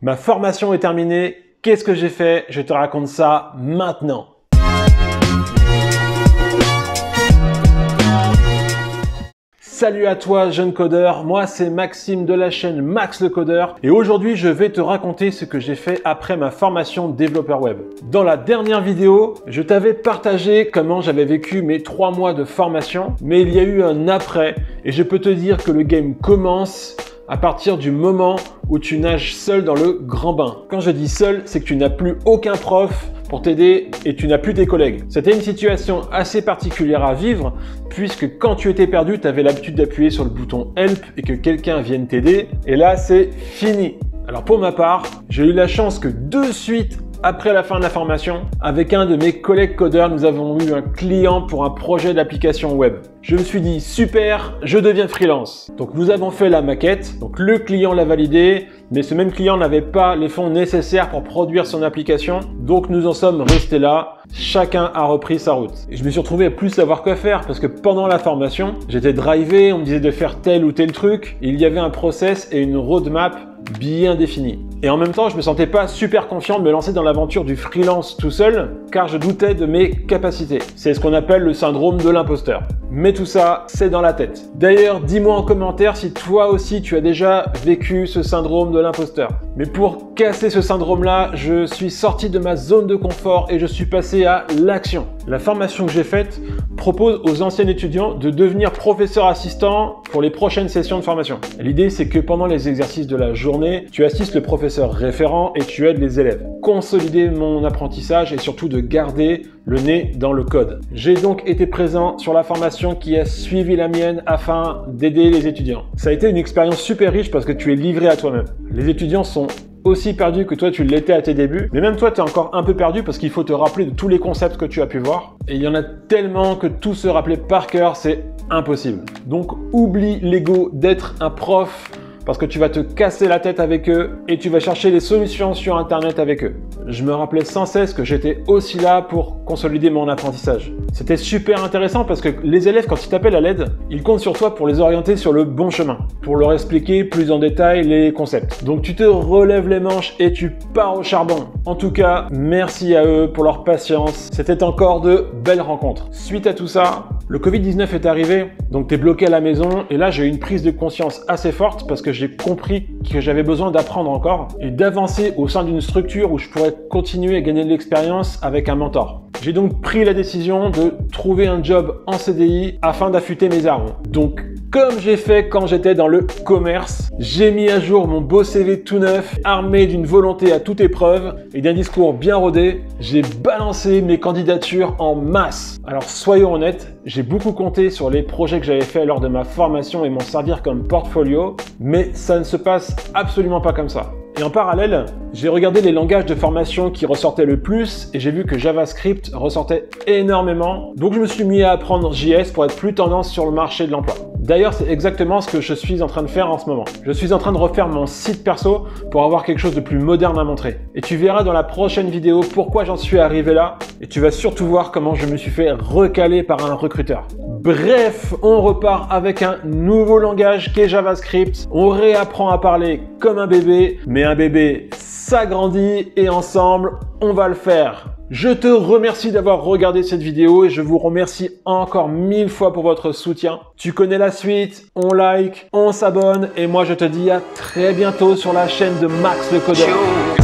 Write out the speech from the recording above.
Ma formation est terminée. Qu'est-ce que j'ai fait? Je te raconte ça maintenant. Salut à toi jeune codeur, moi c'est Maxime de la chaîne Max le Codeur et aujourd'hui je vais te raconter ce que j'ai fait après ma formation développeur web. Dans la dernière vidéo, je t'avais partagé comment j'avais vécu mes 3 mois de formation, mais il y a eu un après et je peux te dire que le game commence à partir du moment où tu nages seul dans le grand bain. Quand je dis seul, c'est que tu n'as plus aucun prof pour t'aider et tu n'as plus tes collègues. C'était une situation assez particulière à vivre puisque quand tu étais perdu, tu avais l'habitude d'appuyer sur le bouton Help et que quelqu'un vienne t'aider. Et là, c'est fini. Alors pour ma part, j'ai eu la chance que de suite, après la fin de la formation, avec un de mes collègues codeurs, nous avons eu un client pour un projet d'application web. Je me suis dit, super, je deviens freelance. Donc nous avons fait la maquette, donc le client l'a validé, mais ce même client n'avait pas les fonds nécessaires pour produire son application. Donc nous en sommes restés là, chacun a repris sa route. Et je me suis retrouvé à plus savoir quoi faire parce que pendant la formation, j'étais drivé, on me disait de faire tel ou tel truc. Il y avait un process et une roadmap bien définie. Et en même temps, je me sentais pas super confiant de me lancer dans l'aventure du freelance tout seul, car je doutais de mes capacités. C'est ce qu'on appelle le syndrome de l'imposteur. Mais tout ça, c'est dans la tête. D'ailleurs, dis-moi en commentaire si toi aussi tu as déjà vécu ce syndrome de l'imposteur. Mais pour casser ce syndrome-là, je suis sorti de ma zone de confort et je suis passé à l'action. La formation que j'ai faite propose aux anciens étudiants de devenir professeur assistant pour les prochaines sessions de formation. L'idée, c'est que pendant les exercices de la journée, tu assistes le professeur référent et tu aides les élèves. Consolider mon apprentissage et surtout de garder le nez dans le code. J'ai donc été présent sur la formation qui a suivi la mienne afin d'aider les étudiants. Ça a été une expérience super riche parce que tu es livré à toi-même. Les étudiants sont aussi perdus que toi tu l'étais à tes débuts, mais même toi tu es encore un peu perdu parce qu'il faut te rappeler de tous les concepts que tu as pu voir. Et il y en a tellement que tout se rappeler par cœur, c'est impossible. Donc oublie l'ego d'être un prof parce que tu vas te casser la tête avec eux et tu vas chercher les solutions sur internet avec eux. Je me rappelais sans cesse que j'étais aussi là pour consolider mon apprentissage. C'était super intéressant parce que les élèves, quand ils t'appellent à l'aide, ils comptent sur toi pour les orienter sur le bon chemin, pour leur expliquer plus en détail les concepts. Donc tu te relèves les manches et tu pars au charbon. En tout cas, merci à eux pour leur patience. C'était encore de belles rencontres. Suite à tout ça, le Covid-19 est arrivé, donc tu es bloqué à la maison et là j'ai eu une prise de conscience assez forte parce que j'ai compris que j'avais besoin d'apprendre encore et d'avancer au sein d'une structure où je pourrais continuer à gagner de l'expérience avec un mentor. J'ai donc pris la décision de trouver un job en CDI afin d'affûter mes armes. Donc, comme j'ai fait quand j'étais dans le commerce, j'ai mis à jour mon beau CV tout neuf, armé d'une volonté à toute épreuve et d'un discours bien rodé. J'ai balancé mes candidatures en masse. Alors soyons honnêtes, j'ai beaucoup compté sur les projets que j'avais faits lors de ma formation et m'en servir comme portfolio, mais ça ne se passe absolument pas comme ça. Et en parallèle, j'ai regardé les langages de formation qui ressortaient le plus et j'ai vu que JavaScript ressortait énormément. Donc je me suis mis à apprendre JS pour être plus tendance sur le marché de l'emploi. D'ailleurs, c'est exactement ce que je suis en train de faire en ce moment. Je suis en train de refaire mon site perso pour avoir quelque chose de plus moderne à montrer. Et tu verras dans la prochaine vidéo pourquoi j'en suis arrivé là et tu vas surtout voir comment je me suis fait recaler par un recruteur. Bref, on repart avec un nouveau langage qu'est JavaScript. On réapprend à parler comme un bébé, mais un bébé s'agrandit et ensemble, on va le faire. Je te remercie d'avoir regardé cette vidéo et je vous remercie encore 1000 fois pour votre soutien. Tu connais la suite, on like, on s'abonne et moi je te dis à très bientôt sur la chaîne de Max le Codeur.